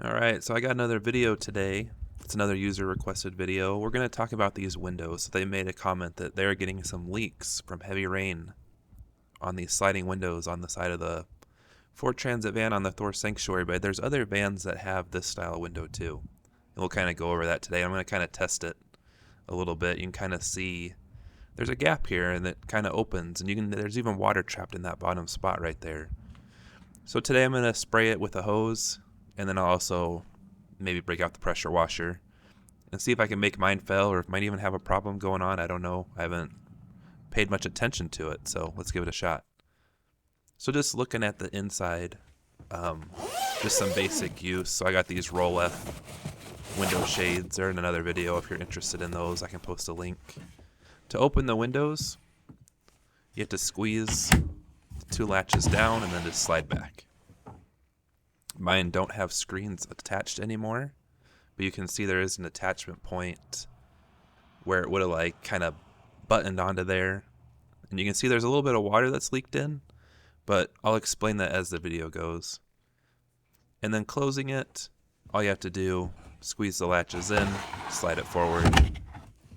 Alright, so I got another video today. It's another user requested video. We're going to talk about these windows. They made a comment that they're getting some leaks from heavy rain on these sliding windows on the side of the Ford Transit van on the Thor Sanctuary, but there's other vans that have this style window too. And we'll kind of go over that today. I'm going to kind of test it a little bit. You can kind of see there's a gap here and it kind of opens, and there's even water trapped in that bottom spot right there. So today I'm going to spray it with a hose, and then I'll also maybe break out the pressure washer and see if I can make mine fail, or if it might even have a problem going on. I don't know. I haven't paid much attention to it, so let's give it a shot. So just looking at the inside, just some basic use. So I got these Roll F window shades. They're in another video. If you're interested in those, I can post a link. To open the windows, you have to squeeze the two latches down and then just slide back. Mine don't have screens attached anymore, but you can see there is an attachment point where it would have like kind of buttoned onto there. And you can see there's a little bit of water that's leaked in, but I'll explain that as the video goes. And then closing it, all you have to do, squeeze the latches in, slide it forward.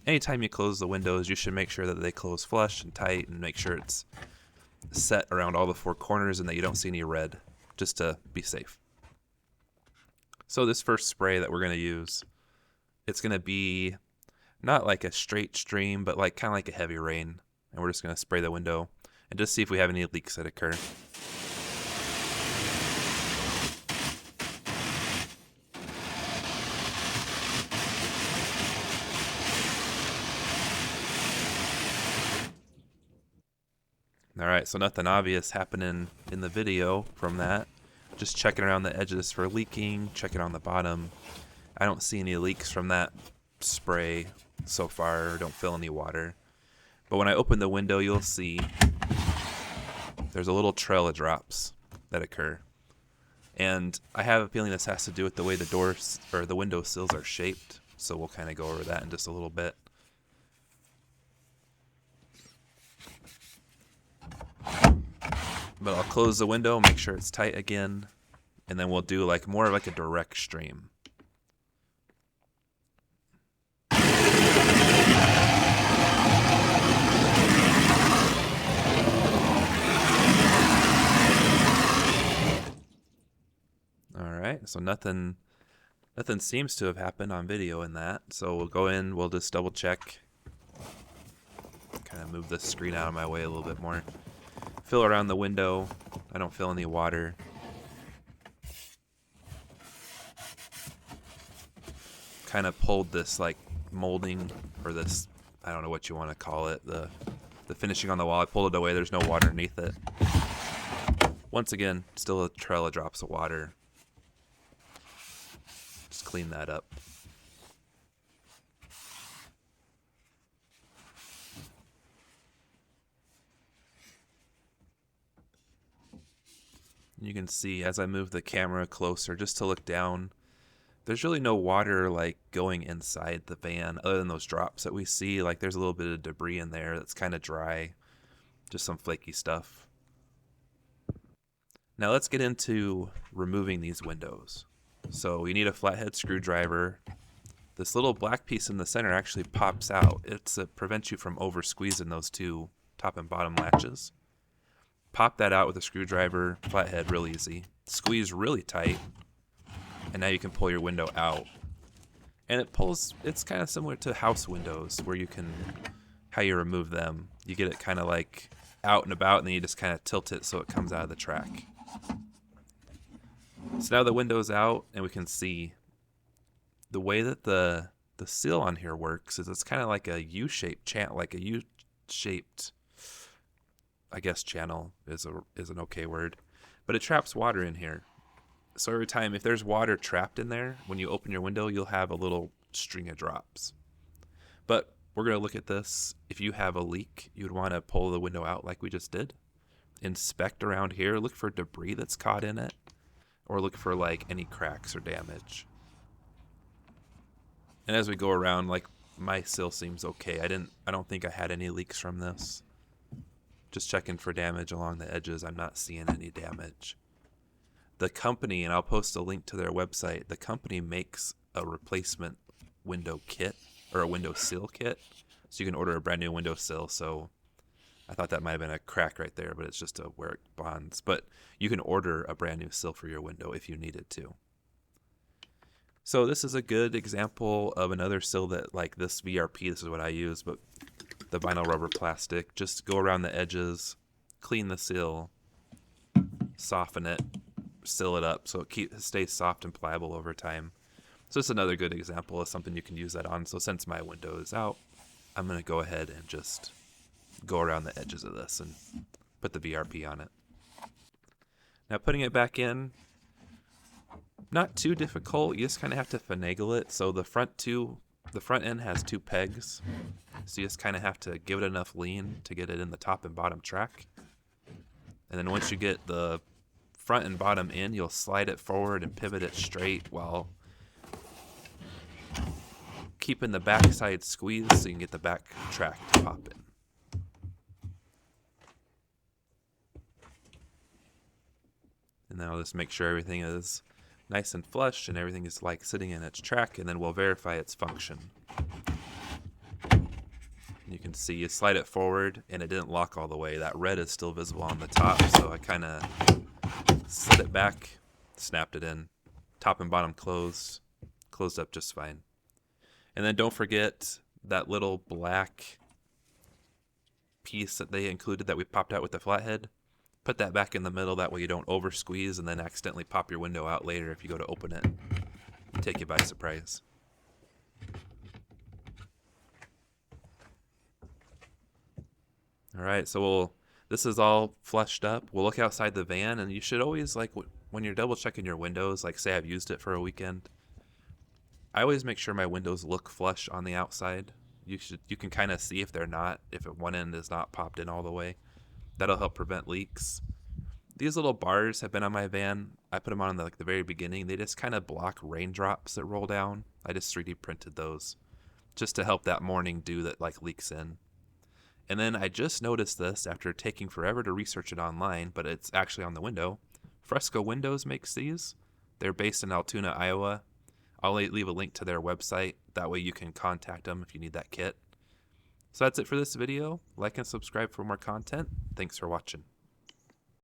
Anytime you close the windows, you should make sure that they close flush and tight, and make sure it's set around all the four corners and that you don't see any red, just to be safe. So this first spray that we're going to use, it's going to be not like a straight stream, but like kind of like a heavy rain. And we're just going to spray the window and just see if we have any leaks that occur. Alright, so nothing obvious happening in the video from that. Just checking around the edges for leaking, checking on the bottom. I don't see any leaks from that spray so far. Don't feel any water. But when I open the window, you'll see there's a little trail of drops that occur. And I have a feeling this has to do with the way the doors or the window sills are shaped. So we'll kind of go over that in just a little bit. But I'll close the window, make sure it's tight again, and then we'll do like more like a direct stream. Alright, so nothing seems to have happened on video in that. So we'll go in, we'll just double check. Kind of move this screen out of my way a little bit more. Feel around the window. I don't feel any water. Kind of pulled this like molding, or this, I don't know what you want to call it, the finishing on the wall. I pulled it away. There's no water underneath it. Once again, still a trail of drops of water. Just clean that up. You can see as I move the camera closer just to look down, there's really no water like going inside the van other than those drops that we see. Like there's a little bit of debris in there that's kind of dry, just some flaky stuff. Now let's get into removing these windows. So you need a flathead screwdriver. This little black piece in the center actually pops out. It prevents you from over squeezing those two top and bottom latches. Pop that out with a screwdriver, flathead, real easy. Squeeze really tight, and now you can pull your window out. And it's kind of similar to house windows, where how you remove them. You get it kind of like out and about, and then you just kind of tilt it so it comes out of the track. So now the window's out, and we can see the way that the seal on here works is it's kind of like a U-shaped channel, like a U-shaped, I guess channel is an okay word, but it traps water in here. So every time, if there's water trapped in there, when you open your window, you'll have a little string of drops. But we're going to look at this. If you have a leak, you'd want to pull the window out like we just did. Inspect around here, look for debris that's caught in it, or look for like any cracks or damage. And as we go around, like my sill seems okay. I don't think I had any leaks from this. Just checking for damage along the edges. I'm not seeing any damage. The company, and I'll post a link to their website, the company makes a replacement window kit or a window sill kit. So you can order a brand new window sill. So I thought that might have been a crack right there, but it's just where it bonds. But you can order a brand new sill for your window if you needed to. So this is a good example of another sill that, like this VRP, this is what I use, but the vinyl rubber plastic, just go around the edges, clean the sill, soften it, seal it up so it stays soft and pliable over time. So it's another good example of something you can use that on. So since my window is out, I'm going to go ahead and just go around the edges of this and put the VRP on it. Now putting it back in, not too difficult. You just kind of have to finagle it. So the front end has 2 pegs. So you just kind of have to give it enough lean to get it in the top and bottom track. And then once you get the front and bottom in, you'll slide it forward and pivot it straight while keeping the back side squeezed so you can get the back track to pop in. And then I'll just make sure everything is nice and flush and everything is like sitting in its track, and then we'll verify its function. You can see you slide it forward and it didn't lock all the way. That red is still visible on the top, so I kind of slid it back, snapped it in, top and bottom closed up just fine. And then don't forget that little black piece that they included that we popped out with the flathead. Put that back in the middle, that way you don't over squeeze and then accidentally pop your window out later if you go to open it. Take you by surprise. All right, so this is all flushed up. We'll look outside the van, and you should always, like, when you're double checking your windows, like say I've used it for a weekend, I always make sure my windows look flush on the outside. You can kind of see if they're not, if one end is not popped in all the way. That'll help prevent leaks. These little bars have been on my van. I put them on the very beginning. They just kind of block raindrops that roll down. I just 3D printed those just to help that morning dew that like leaks in. And then I just noticed this after taking forever to research it online, but it's actually on the window. Fresco Windows makes these. They're based in Altoona, Iowa. I'll leave a link to their website. That way you can contact them if you need that kit. So that's it for this video. Like and subscribe for more content. Thanks for watching.